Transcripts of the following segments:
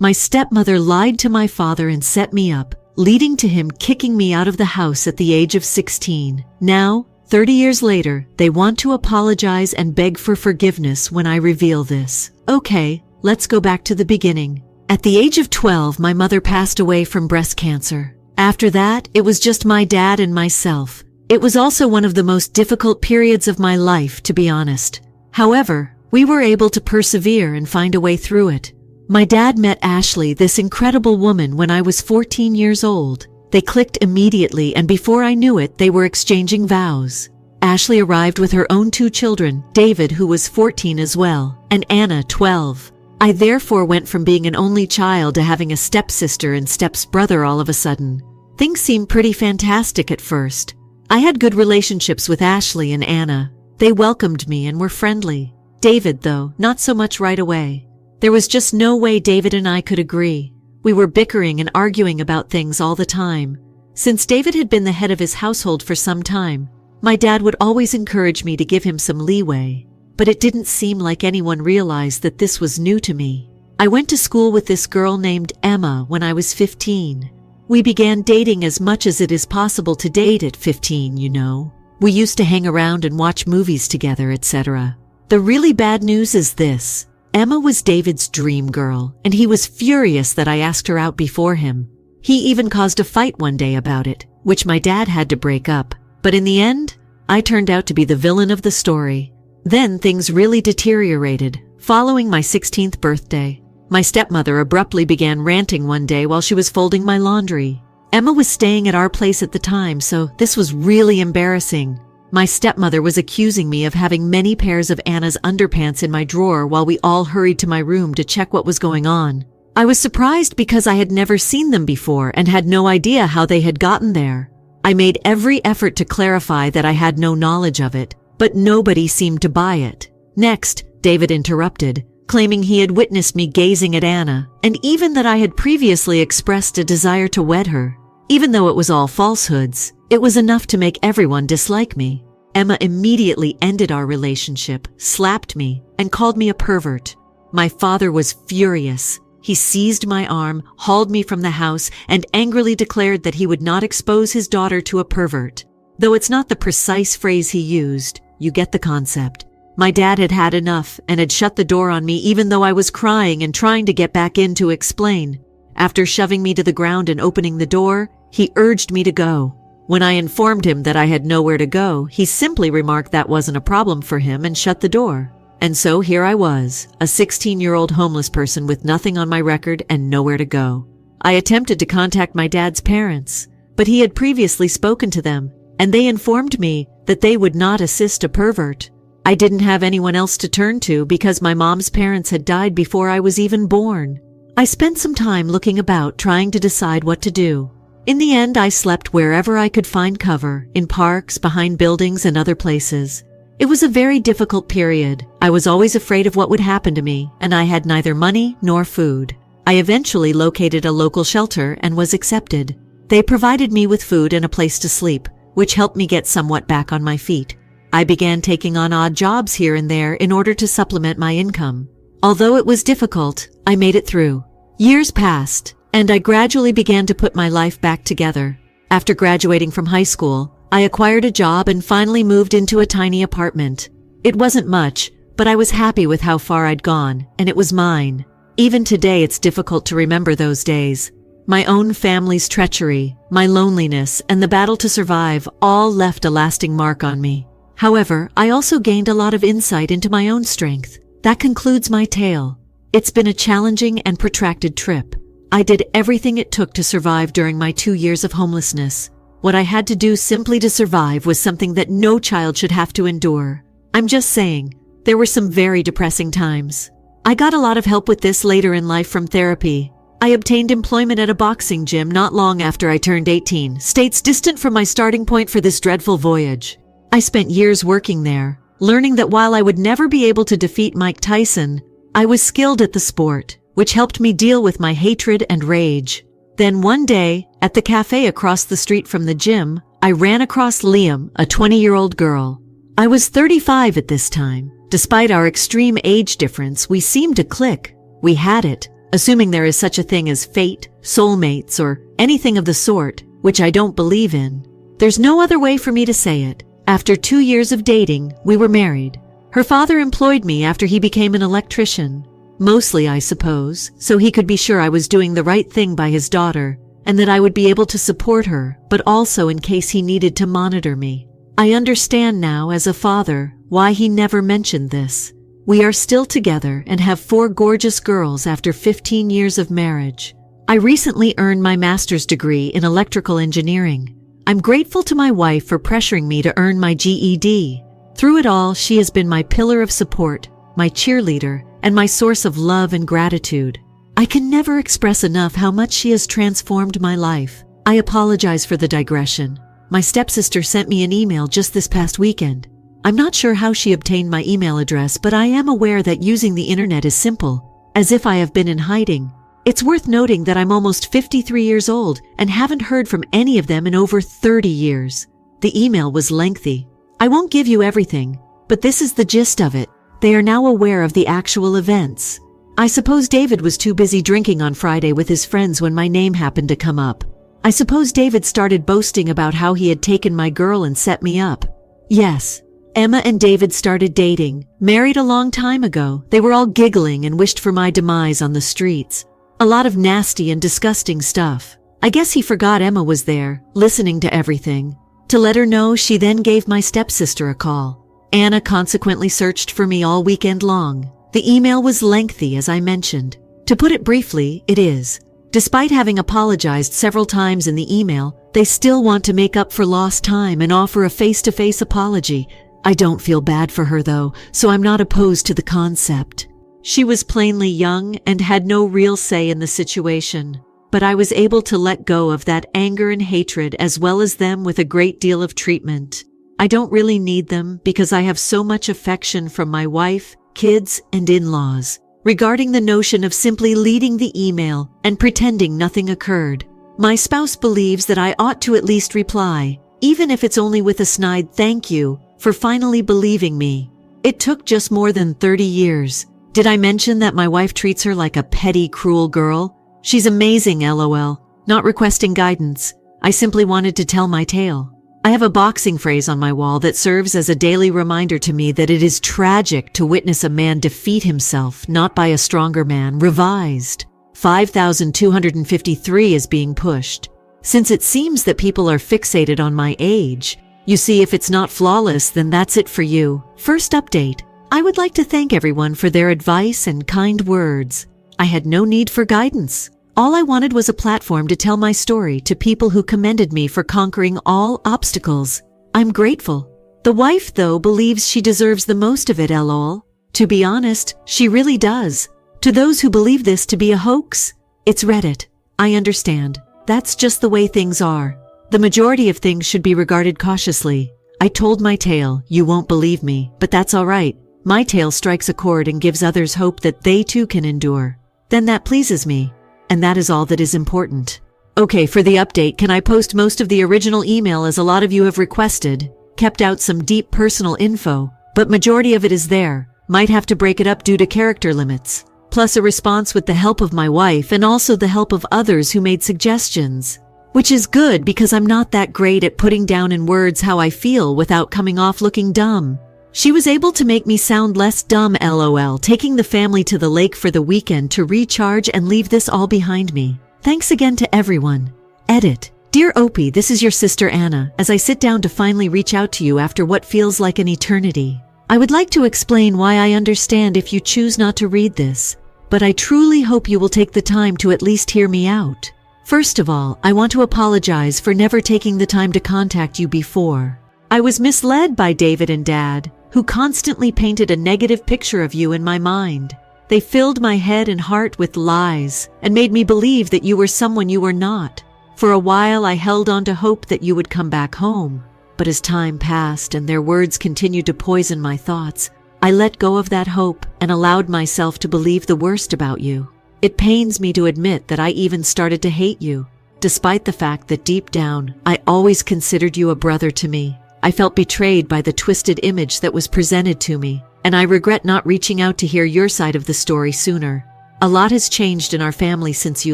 My stepmother lied to my father and set me up, leading to him kicking me out of the house at the age of 16. Now, 30 years later, they want to apologize and beg for forgiveness when I reveal this. Okay, let's go back to the beginning. At the age of 12, my mother passed away from breast cancer. After that, it was just my dad and myself. It was also one of the most difficult periods of my life, to be honest. However, we were able to persevere and find a way through it. My dad met Ashley, this incredible woman, when I was 14 years old. They clicked immediately, and before I knew it, they were exchanging vows. Ashley arrived with her own 2 children, David, who was 14 as well, and Anna, 12. I therefore went from being an only child to having a stepsister and stepbrother all of a sudden. Things seemed pretty fantastic at first. I had good relationships with Ashley and Anna. They welcomed me and were friendly. David, though, not so much right away. There was just no way David and I could agree. We were bickering and arguing about things all the time. Since David had been the head of his household for some time, my dad would always encourage me to give him some leeway. But it didn't seem like anyone realized that this was new to me. I went to school with this girl named Emma when I was 15. We began dating as much as it is possible to date at 15, you know. We used to hang around and watch movies together, etc. The really bad news is this. Emma was David's dream girl, and he was furious that I asked her out before him. He even caused a fight one day about it, which my dad had to break up. But in the end, I turned out to be the villain of the story. Then things really deteriorated. Following my 16th birthday, my stepmother abruptly began ranting one day while she was folding my laundry. Emma was staying at our place at the time, so this was really embarrassing. My stepmother was accusing me of having many pairs of Anna's underpants in my drawer while we all hurried to my room to check what was going on. I was surprised because I had never seen them before and had no idea how they had gotten there. I made every effort to clarify that I had no knowledge of it, but nobody seemed to buy it. Next, David interrupted, claiming he had witnessed me gazing at Anna, and even that I had previously expressed a desire to wed her. Even though it was all falsehoods, it was enough to make everyone dislike me. Emma immediately ended our relationship, slapped me, and called me a pervert. My father was furious. He seized my arm, hauled me from the house, and angrily declared that he would not expose his daughter to a pervert. Though it's not the precise phrase he used, you get the concept. My dad had had enough and had shut the door on me even though I was crying and trying to get back in to explain. After shoving me to the ground and opening the door, he urged me to go. When I informed him that I had nowhere to go, he simply remarked that wasn't a problem for him and shut the door. And so here I was, a 16-year-old homeless person with nothing on my record and nowhere to go. I attempted to contact my dad's parents, but he had previously spoken to them, and they informed me that they would not assist a pervert. I didn't have anyone else to turn to because my mom's parents had died before I was even born. I spent some time looking about trying to decide what to do. In the end, I slept wherever I could find cover, in parks, behind buildings, and other places. It was a very difficult period. I was always afraid of what would happen to me, and I had neither money nor food. I eventually located a local shelter and was accepted. They provided me with food and a place to sleep, which helped me get somewhat back on my feet. I began taking on odd jobs here and there in order to supplement my income. Although it was difficult, I made it through. Years passed, and I gradually began to put my life back together. After graduating from high school, I acquired a job and finally moved into a tiny apartment. It wasn't much, but I was happy with how far I'd gone, and it was mine. Even today, it's difficult to remember those days. My own family's treachery, my loneliness, and the battle to survive all left a lasting mark on me. However, I also gained a lot of insight into my own strength. That concludes my tale. It's been a challenging and protracted trip. I did everything it took to survive during my 2 years of homelessness. What I had to do simply to survive was something that no child should have to endure. I'm just saying, there were some very depressing times. I got a lot of help with this later in life from therapy. I obtained employment at a boxing gym not long after I turned 18, states distant from my starting point for this dreadful voyage. I spent years working there, learning that while I would never be able to defeat Mike Tyson, I was skilled at the sport, which helped me deal with my hatred and rage. Then one day, at the cafe across the street from the gym, I ran across Liam, a 20-year-old girl. I was 35 at this time. Despite our extreme age difference, we seemed to click. We had it. assuming there is such a thing as fate, soulmates, or anything of the sort, which I don't believe in. There's no other way for me to say it. After 2 years of dating, we were married. Her father employed me after he became an electrician. Mostly, I suppose, so he could be sure I was doing the right thing by his daughter, and that I would be able to support her, but also in case he needed to monitor me. I understand now, as a father, why he never mentioned this. We are still together and have 4 gorgeous girls after 15 years of marriage. I recently earned my master's degree in electrical engineering. I'm grateful to my wife for pressuring me to earn my GED. Through it all, she has been my pillar of support, my cheerleader, and my source of love and gratitude. I can never express enough how much she has transformed my life. I apologize for the digression. My stepsister sent me an email just this past weekend. I'm not sure how she obtained my email address, but I am aware that using the internet is simple, as if I have been in hiding. It's worth noting that I'm almost 53 years old and haven't heard from any of them in over 30 years. The email was lengthy. I won't give you everything, but this is the gist of it. They are now aware of the actual events. I suppose David was too busy drinking on Friday with his friends when my name happened to come up. I suppose David started boasting about how he had taken my girl and set me up. Yes, Emma and David started dating, married a long time ago. They were all giggling and wished for my demise on the streets. A lot of nasty and disgusting stuff. I guess he forgot Emma was there, listening to everything. To let her know, she then gave my stepsister a call. Anna consequently searched for me all weekend long. The email was lengthy, as I mentioned. To put it briefly, it is. Despite having apologized several times in the email, they still want to make up for lost time and offer a face-to-face apology. I don't feel bad for her though, so I'm not opposed to the concept. She was plainly young and had no real say in the situation, but I was able to let go of that anger and hatred as well as them with a great deal of treatment. I don't really need them because I have so much affection from my wife, kids, and in-laws. Regarding the notion of simply leading the email and pretending nothing occurred, my spouse believes that I ought to at least reply, even if it's only with a snide thank you for finally believing me. It took just more than 30 years. Did I mention that my wife treats her like a petty, cruel girl? She's amazing, LOL. Not requesting guidance. I simply wanted to tell my tale. I have a boxing phrase on my wall that serves as a daily reminder to me that it is tragic to witness a man defeat himself, not by a stronger man. Revised. 5,253 is being pushed. Since it seems that people are fixated on my age, you see, if it's not flawless, then that's it for you. First update. I would like to thank everyone for their advice and kind words. I had no need for guidance. All I wanted was a platform to tell my story to people who commended me for conquering all obstacles. I'm grateful. The wife, though, believes she deserves the most of it, lol. To be honest, she really does. To those who believe this to be a hoax, it's Reddit. I understand. That's just the way things are. The majority of things should be regarded cautiously. I told my tale. You won't believe me, but that's all right. My tale strikes a chord and gives others hope that they too can endure. Then that pleases me. And that is all that is important. Okay, for the update, can I post most of the original email as a lot of you have requested? Kept out some deep personal info, but majority of it is there. Might have to break it up due to character limits. Plus a response with the help of my wife and also the help of others who made suggestions. Which is good because I'm not that great at putting down in words how I feel without coming off looking dumb. She was able to make me sound less dumb, lol, taking the family to the lake for the weekend to recharge and leave this all behind me. Thanks again to everyone. Edit. Dear Opie, this is your sister Anna, as I sit down to finally reach out to you after what feels like an eternity. I would like to explain why I understand if you choose not to read this, but I truly hope you will take the time to at least hear me out. First of all, I want to apologize for never taking the time to contact you before. I was misled by David and Dad, who constantly painted a negative picture of you in my mind. They filled my head and heart with lies and made me believe that you were someone you were not. For a while I held on to hope that you would come back home, but as time passed and their words continued to poison my thoughts, I let go of that hope and allowed myself to believe the worst about you. It pains me to admit that I even started to hate you, despite the fact that deep down I always considered you a brother to me. I felt betrayed by the twisted image that was presented to me, and I regret not reaching out to hear your side of the story sooner. A lot has changed in our family since you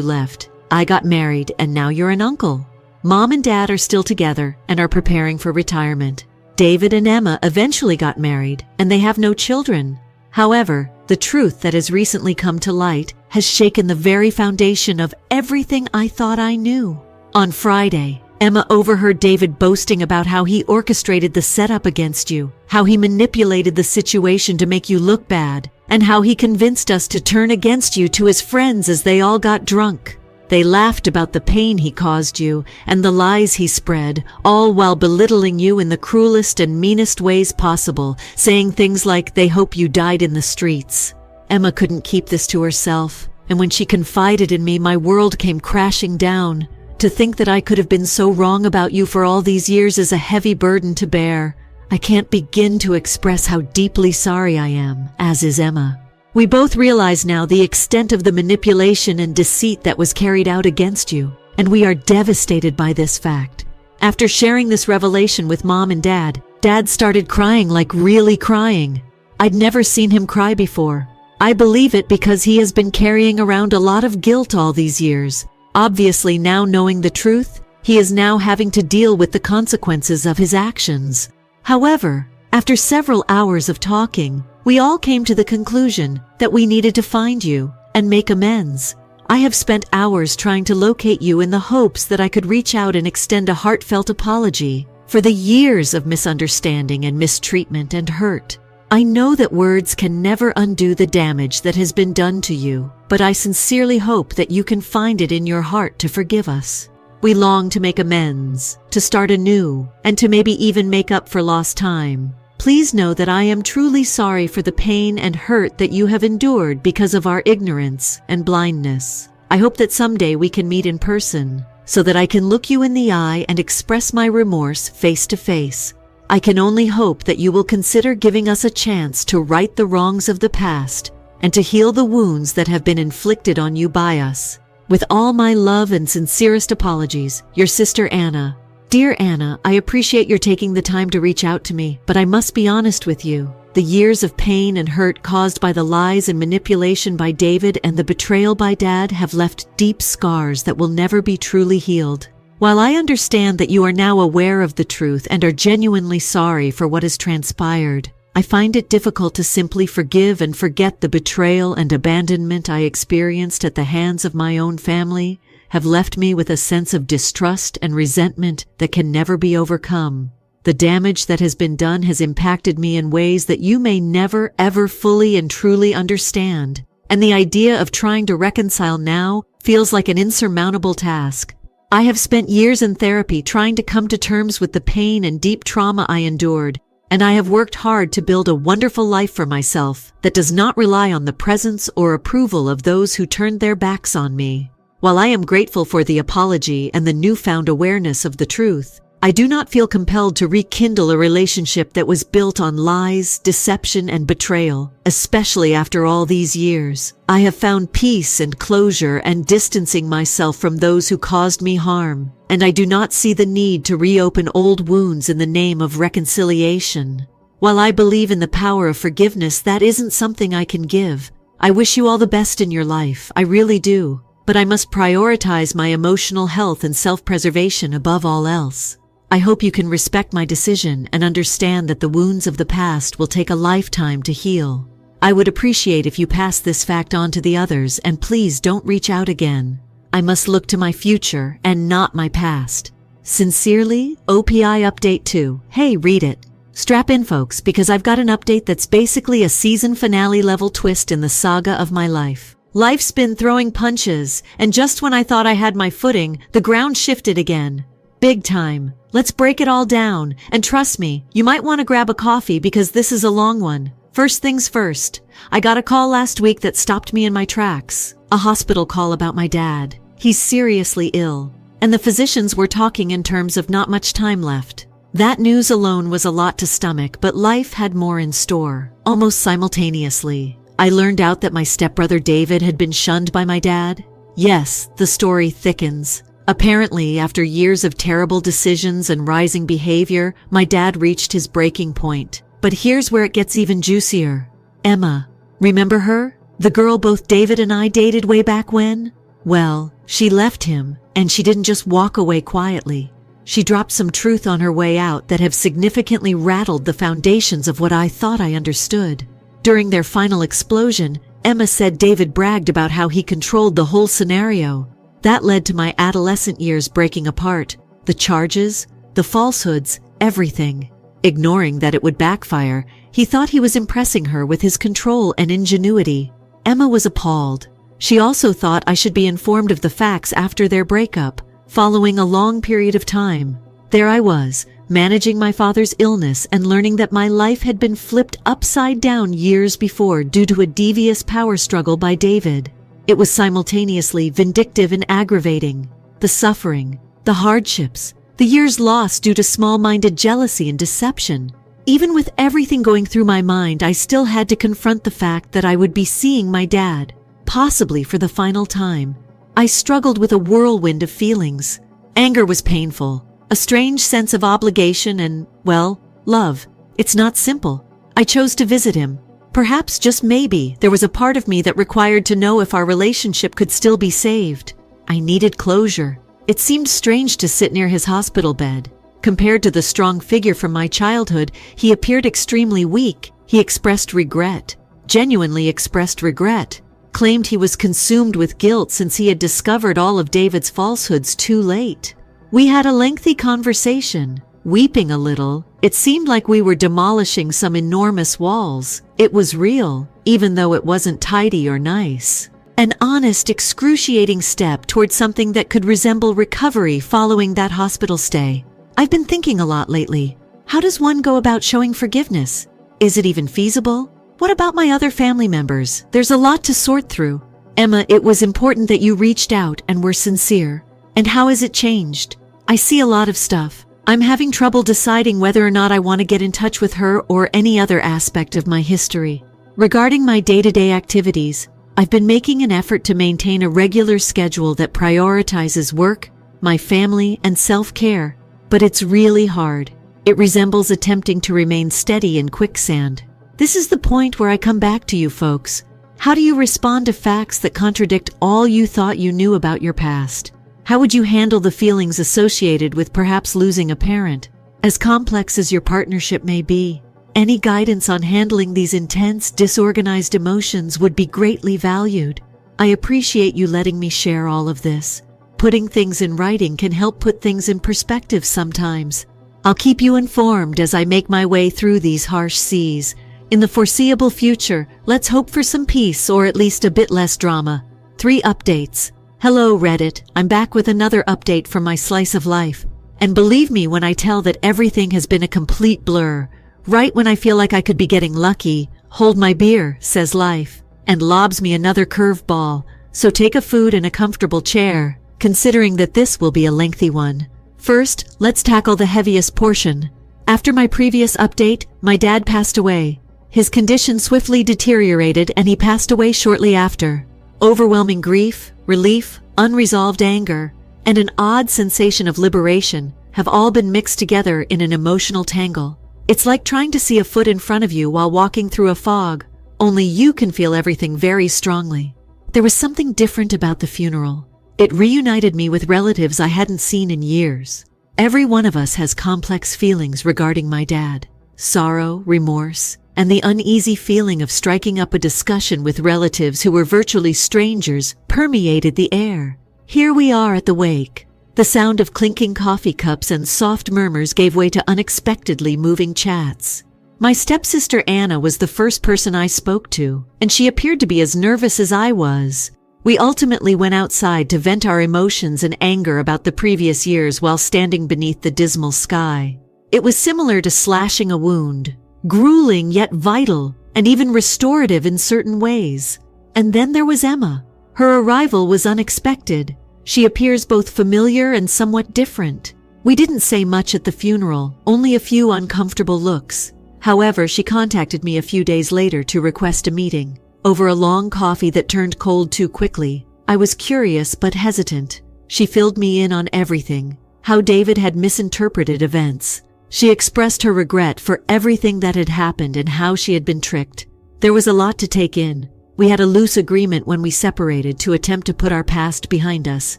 left. I got married and now you're an uncle. Mom and Dad are still together and are preparing for retirement. David and Emma eventually got married and they have no children. However, the truth that has recently come to light has shaken the very foundation of everything I thought I knew. On Friday, Emma overheard David boasting about how he orchestrated the setup against you, how he manipulated the situation to make you look bad, and how he convinced us to turn against you to his friends as they all got drunk. They laughed about the pain he caused you and the lies he spread, all while belittling you in the cruelest and meanest ways possible, saying things like they hope you died in the streets. Emma couldn't keep this to herself, and when she confided in me, my world came crashing down. To think that I could have been so wrong about you for all these years is a heavy burden to bear. I can't begin to express how deeply sorry I am, as is Emma. We both realize now the extent of the manipulation and deceit that was carried out against you, and we are devastated by this fact. After sharing this revelation with Mom and Dad, Dad started crying, like really crying. I'd never seen him cry before. I believe it because he has been carrying around a lot of guilt all these years. Obviously, now knowing the truth, he is now having to deal with the consequences of his actions. However, after several hours of talking, we all came to the conclusion that we needed to find you and make amends. I have spent hours trying to locate you in the hopes that I could reach out and extend a heartfelt apology for the years of misunderstanding and mistreatment and hurt. I know that words can never undo the damage that has been done to you, but I sincerely hope that you can find it in your heart to forgive us. We long to make amends, to start anew, and to maybe even make up for lost time. Please know that I am truly sorry for the pain and hurt that you have endured because of our ignorance and blindness. I hope that someday we can meet in person, so that I can look you in the eye and express my remorse face to face. I can only hope that you will consider giving us a chance to right the wrongs of the past and to heal the wounds that have been inflicted on you by us. With all my love and sincerest apologies, your sister Anna. Dear Anna, I appreciate your taking the time to reach out to me, but I must be honest with you. The years of pain and hurt caused by the lies and manipulation by David and the betrayal by Dad have left deep scars that will never be truly healed. While I understand that you are now aware of the truth and are genuinely sorry for what has transpired, I find it difficult to simply forgive and forget the betrayal and abandonment I experienced at the hands of my own family have left me with a sense of distrust and resentment that can never be overcome. The damage that has been done has impacted me in ways that you may never, ever fully and truly understand, and the idea of trying to reconcile now feels like an insurmountable task. I have spent years in therapy trying to come to terms with the pain and deep trauma I endured, and I have worked hard to build a wonderful life for myself that does not rely on the presence or approval of those who turned their backs on me. While I am grateful for the apology and the newfound awareness of the truth, I do not feel compelled to rekindle a relationship that was built on lies, deception, and betrayal, especially after all these years. I have found peace and closure and distancing myself from those who caused me harm, and I do not see the need to reopen old wounds in the name of reconciliation. While I believe in the power of forgiveness, that isn't something I can give. I wish you all the best in your life, I really do, but I must prioritize my emotional health and self-preservation above all else. I hope you can respect my decision and understand that the wounds of the past will take a lifetime to heal. I would appreciate if you pass this fact on to the others, and please don't reach out again. I must look to my future and not my past. Sincerely, OPI Update 2. Hey, read it. Strap in, folks, because I've got an update that's basically a season finale level twist in the saga of my life. Life's been throwing punches, and just when I thought I had my footing, the ground shifted again. Big time. Let's break it all down, and trust me, you might want to grab a coffee because this is a long one. First things first, I got a call last week that stopped me in my tracks. A hospital call about my dad. He's seriously ill, and the physicians were talking in terms of not much time left. That news alone was a lot to stomach, but life had more in store. Almost simultaneously, I learned out that my stepbrother David had been shunned by my dad. Yes, the story thickens. Apparently, after years of terrible decisions and rising behavior, my dad reached his breaking point. But here's where it gets even juicier. Emma. Remember her? The girl both David and I dated way back when? Well, she left him, and she didn't just walk away quietly. She dropped some truth on her way out that have significantly rattled the foundations of what I thought I understood. During their final explosion, Emma said David bragged about how he controlled the whole scenario. That led to my adolescent years breaking apart. The charges, the falsehoods, everything. Ignoring that it would backfire, he thought he was impressing her with his control and ingenuity. Emma was appalled. She also thought I should be informed of the facts after their breakup, following a long period of time. There I was, managing my father's illness and learning that my life had been flipped upside down years before due to a devious power struggle by David. It was simultaneously vindictive and aggravating. The suffering, the hardships, the years lost due to small-minded jealousy and deception. Even with everything going through my mind, I still had to confront the fact that I would be seeing my dad, possibly for the final time. I struggled with a whirlwind of feelings. Anger was painful, a strange sense of obligation and, well, love. It's not simple. I chose to visit him. Perhaps, just maybe, there was a part of me that required to know if our relationship could still be saved. I needed closure. It seemed strange to sit near his hospital bed. Compared to the strong figure from my childhood, he appeared extremely weak. He expressed regret, genuinely expressed regret, claimed he was consumed with guilt since he had discovered all of David's falsehoods too late. We had a lengthy conversation, weeping a little. It seemed like we were demolishing some enormous walls. It was real, even though it wasn't tidy or nice. An honest, excruciating step towards something that could resemble recovery following that hospital stay. I've been thinking a lot lately. How does one go about showing forgiveness? Is it even feasible? What about my other family members? There's a lot to sort through. Emma, it was important that you reached out and were sincere. And how has it changed? I see a lot of stuff. I'm having trouble deciding whether or not I want to get in touch with her or any other aspect of my history. Regarding my day-to-day activities, I've been making an effort to maintain a regular schedule that prioritizes work, my family, and self-care. But it's really hard. It resembles attempting to remain steady in quicksand. This is the point where I come back to you folks. How do you respond to facts that contradict all you thought you knew about your past? How would you handle the feelings associated with perhaps losing a parent? As complex as your partnership may be, any guidance on handling these intense, disorganized emotions would be greatly valued. I appreciate you letting me share all of this. Putting things in writing can help put things in perspective sometimes. I'll keep you informed as I make my way through these harsh seas. In the foreseeable future, let's hope for some peace or at least a bit less drama. 3 updates. Hello Reddit, I'm back with another update from my slice of life. And believe me when I tell that everything has been a complete blur. Right when I feel like I could be getting lucky, hold my beer, says life, and lobs me another curveball. So take a food and a comfortable chair, considering that this will be a lengthy one. First, let's tackle the heaviest portion. After my previous update, my dad passed away. His condition swiftly deteriorated and he passed away shortly after. Overwhelming grief, relief, unresolved anger, and an odd sensation of liberation have all been mixed together in an emotional tangle. It's like trying to see a foot in front of you while walking through a fog. Only you can feel everything very strongly. There was something different about the funeral. It reunited me with relatives I hadn't seen in years. Every one of us has complex feelings regarding my dad. Sorrow, remorse, and the uneasy feeling of striking up a discussion with relatives who were virtually strangers permeated the air. Here we are at the wake. The sound of clinking coffee cups and soft murmurs gave way to unexpectedly moving chats. My stepsister Anna was the first person I spoke to, and she appeared to be as nervous as I was. We ultimately went outside to vent our emotions and anger about the previous years while standing beneath the dismal sky. It was similar to slashing a wound, grueling yet vital, and even restorative in certain ways. And then there was Emma. Her arrival was unexpected. She appears both familiar and somewhat different. We didn't say much at the funeral, only a few uncomfortable looks. However, she contacted me a few days later to request a meeting. Over a long coffee that turned cold too quickly, I was curious but hesitant. She filled me in on everything, how David had misinterpreted events. She expressed her regret for everything that had happened and how she had been tricked. There was a lot to take in. We had a loose agreement when we separated to attempt to put our past behind us,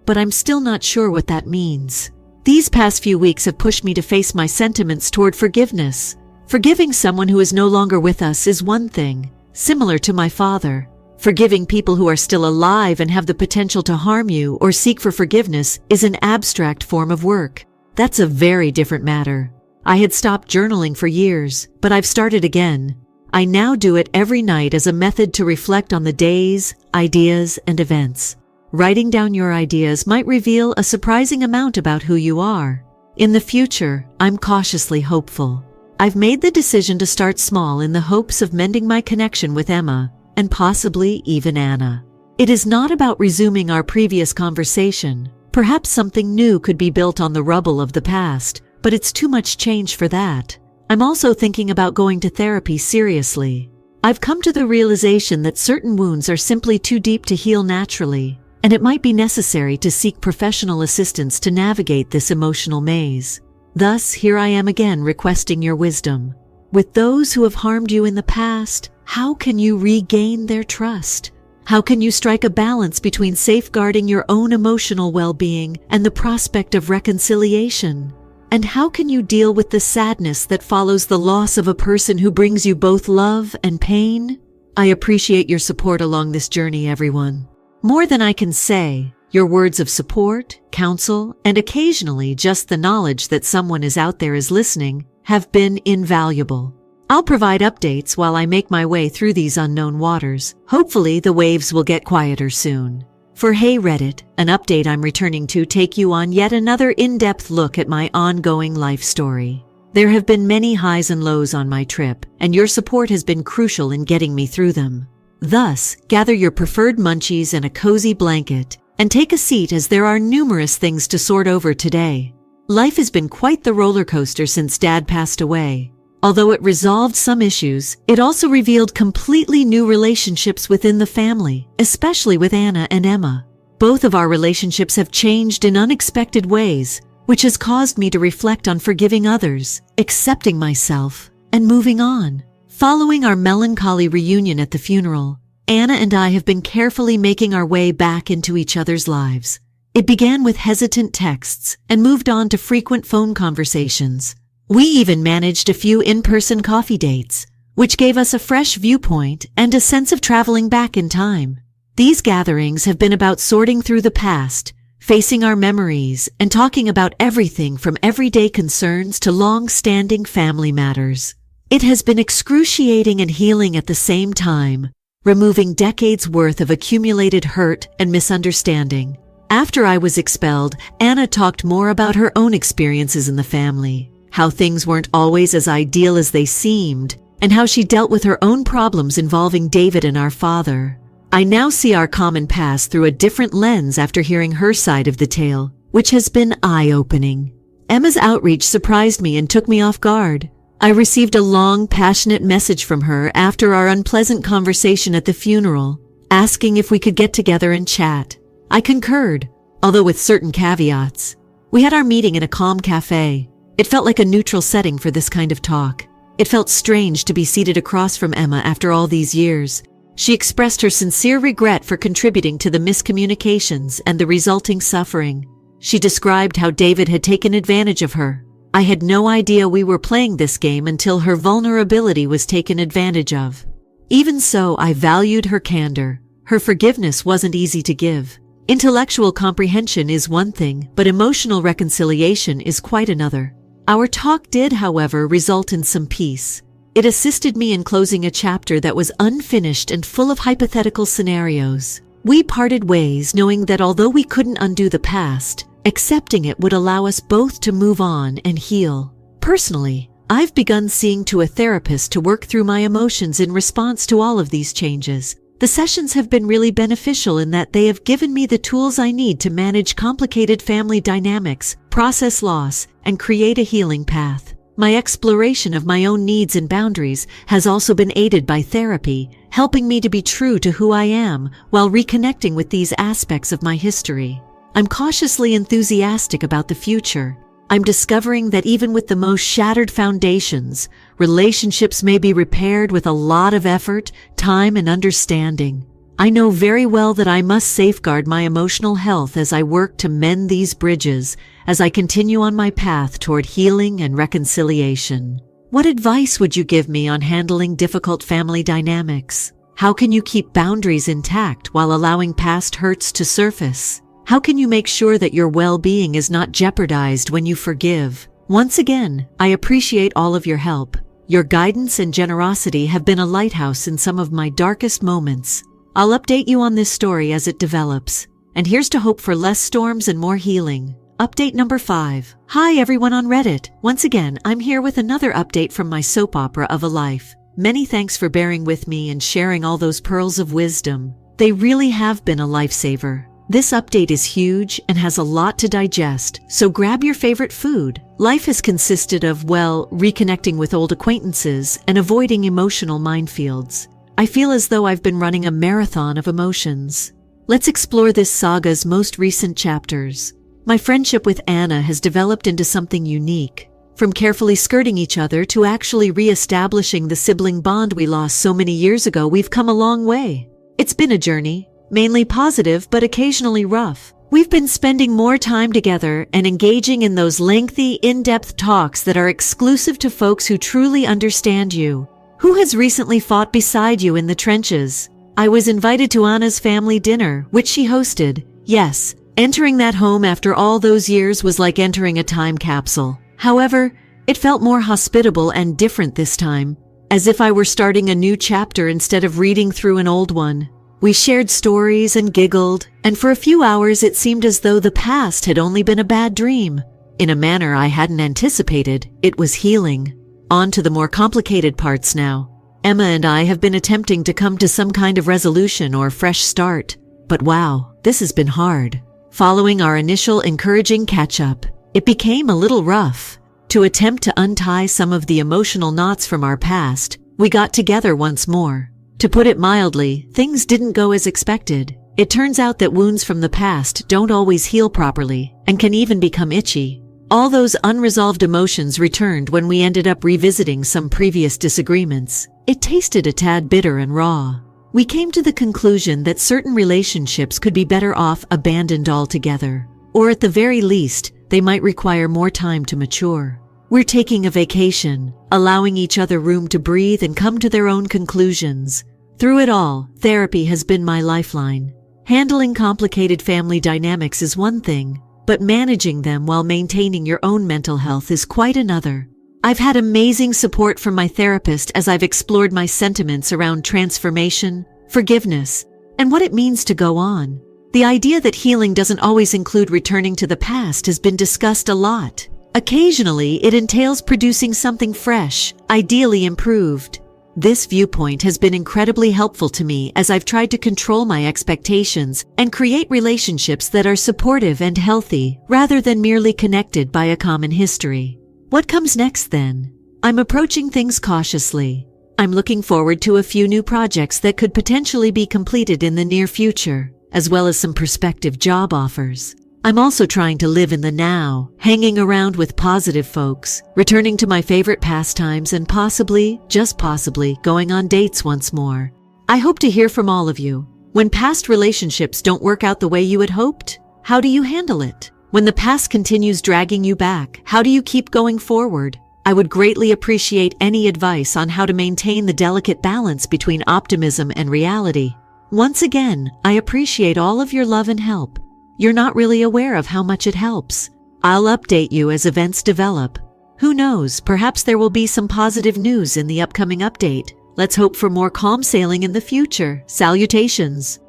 but I'm still not sure what that means. These past few weeks have pushed me to face my sentiments toward forgiveness. Forgiving someone who is no longer with us is one thing, similar to my father. Forgiving people who are still alive and have the potential to harm you or seek for forgiveness is an abstract form of work. That's a very different matter. I had stopped journaling for years, but I've started again. I now do it every night as a method to reflect on the days, ideas, and events. Writing down your ideas might reveal a surprising amount about who you are. In the future, I'm cautiously hopeful. I've made the decision to start small in the hopes of mending my connection with Emma, and possibly even Anna. It is not about resuming our previous conversation. Perhaps something new could be built on the rubble of the past, but it's too much change for that. I'm also thinking about going to therapy seriously. I've come to the realization that certain wounds are simply too deep to heal naturally, and it might be necessary to seek professional assistance to navigate this emotional maze. Thus, here I am again requesting your wisdom. With those who have harmed you in the past, how can you regain their trust? How can you strike a balance between safeguarding your own emotional well-being and the prospect of reconciliation? And how can you deal with the sadness that follows the loss of a person who brings you both love and pain? I appreciate your support along this journey, everyone. More than I can say, your words of support, counsel, and occasionally just the knowledge that someone is out there is listening have been invaluable. I'll provide updates while I make my way through these unknown waters. Hopefully the waves will get quieter soon. For Hey Reddit, an update I'm returning to take you on yet another in-depth look at my ongoing life story. There have been many highs and lows on my trip, and your support has been crucial in getting me through them. Thus, gather your preferred munchies and a cozy blanket, and take a seat as there are numerous things to sort over today. Life has been quite the roller coaster since Dad passed away. Although it resolved some issues, it also revealed completely new relationships within the family, especially with Anna and Emma. Both of our relationships have changed in unexpected ways, which has caused me to reflect on forgiving others, accepting myself, and moving on. Following our melancholy reunion at the funeral, Anna and I have been carefully making our way back into each other's lives. It began with hesitant texts and moved on to frequent phone conversations. We even managed a few in-person coffee dates, which gave us a fresh viewpoint and a sense of traveling back in time. These gatherings have been about sorting through the past, facing our memories, and talking about everything from everyday concerns to long-standing family matters. It has been excruciating and healing at the same time, removing decades' worth of accumulated hurt and misunderstanding. After I was expelled, Anna talked more about her own experiences in the family, how things weren't always as ideal as they seemed, and how she dealt with her own problems involving David and our father. I now see our common past through a different lens after hearing her side of the tale, which has been eye-opening. Emma's outreach surprised me and took me off guard. I received a long, passionate message from her after our unpleasant conversation at the funeral, asking if we could get together and chat. I concurred, although with certain caveats. We had our meeting in a calm cafe. It felt like a neutral setting for this kind of talk. It felt strange to be seated across from Emma after all these years. She expressed her sincere regret for contributing to the miscommunications and the resulting suffering. She described how David had taken advantage of her. I had no idea we were playing this game until her vulnerability was taken advantage of. Even so, I valued her candor. Her forgiveness wasn't easy to give. Intellectual comprehension is one thing, but emotional reconciliation is quite another. Our talk did, however, result in some peace. It assisted me in closing a chapter that was unfinished and full of hypothetical scenarios. We parted ways knowing that although we couldn't undo the past, accepting it would allow us both to move on and heal. Personally, I've begun seeing to a therapist to work through my emotions in response to all of these changes. The sessions have been really beneficial in that they have given me the tools I need to manage complicated family dynamics, process loss, and create a healing path. My exploration of my own needs and boundaries has also been aided by therapy, helping me to be true to who I am while reconnecting with these aspects of my history. I'm cautiously enthusiastic about the future. I'm discovering that even with the most shattered foundations, relationships may be repaired with a lot of effort, time, and understanding. I know very well that I must safeguard my emotional health as I work to mend these bridges as I continue on my path toward healing and reconciliation. What advice would you give me on handling difficult family dynamics? How can you keep boundaries intact while allowing past hurts to surface? How can you make sure that your well-being is not jeopardized when you forgive? Once again, I appreciate all of your help. Your guidance and generosity have been a lighthouse in some of my darkest moments. I'll update you on this story as it develops. And here's to hope for less storms and more healing. Update number 5. Hi everyone on Reddit. Once again, I'm here with another update from my soap opera of a life. Many thanks for bearing with me and sharing all those pearls of wisdom. They really have been a lifesaver. This update is huge and has a lot to digest, so grab your favorite food. Life has consisted of, reconnecting with old acquaintances and avoiding emotional minefields. I feel as though I've been running a marathon of emotions. Let's explore this saga's most recent chapters. My friendship with Anna has developed into something unique. From carefully skirting each other to actually re-establishing the sibling bond we lost so many years ago, we've come a long way. It's been a journey, mainly positive but occasionally rough. We've been spending more time together and engaging in those lengthy, in-depth talks that are exclusive to folks who truly understand you. Who has recently fought beside you in the trenches? I was invited to Anna's family dinner, which she hosted. Yes, entering that home after all those years was like entering a time capsule. However, it felt more hospitable and different this time, as if I were starting a new chapter instead of reading through an old one. We shared stories and giggled, and for a few hours it seemed as though the past had only been a bad dream. In a manner I hadn't anticipated, it was healing. On to the more complicated parts now. Emma and I have been attempting to come to some kind of resolution or fresh start. But wow, this has been hard. Following our initial encouraging catch-up, it became a little rough. To attempt to untie some of the emotional knots from our past, we got together once more. To put it mildly, things didn't go as expected. It turns out that wounds from the past don't always heal properly and can even become itchy. All those unresolved emotions returned when we ended up revisiting some previous disagreements. It tasted a tad bitter and raw. We came to the conclusion that certain relationships could be better off abandoned altogether, or at the very least, they might require more time to mature. We're taking a vacation, allowing each other room to breathe and come to their own conclusions. Through it all, therapy has been my lifeline. Handling complicated family dynamics is one thing, but managing them while maintaining your own mental health is quite another. I've had amazing support from my therapist as I've explored my sentiments around transformation, forgiveness, and what it means to go on. The idea that healing doesn't always include returning to the past has been discussed a lot. Occasionally, it entails producing something fresh, ideally improved. This viewpoint has been incredibly helpful to me as I've tried to control my expectations and create relationships that are supportive and healthy rather than merely connected by a common history. What comes next then? I'm approaching things cautiously. I'm looking forward to a few new projects that could potentially be completed in the near future, as well as some prospective job offers. I'm also trying to live in the now, hanging around with positive folks, returning to my favorite pastimes and possibly, just possibly, going on dates once more. I hope to hear from all of you. When past relationships don't work out the way you had hoped, how do you handle it? When the past continues dragging you back, how do you keep going forward? I would greatly appreciate any advice on how to maintain the delicate balance between optimism and reality. Once again, I appreciate all of your love and help. You're not really aware of how much it helps. I'll update you as events develop. Who knows, perhaps there will be some positive news in the upcoming update. Let's hope for more calm sailing in the future. Salutations.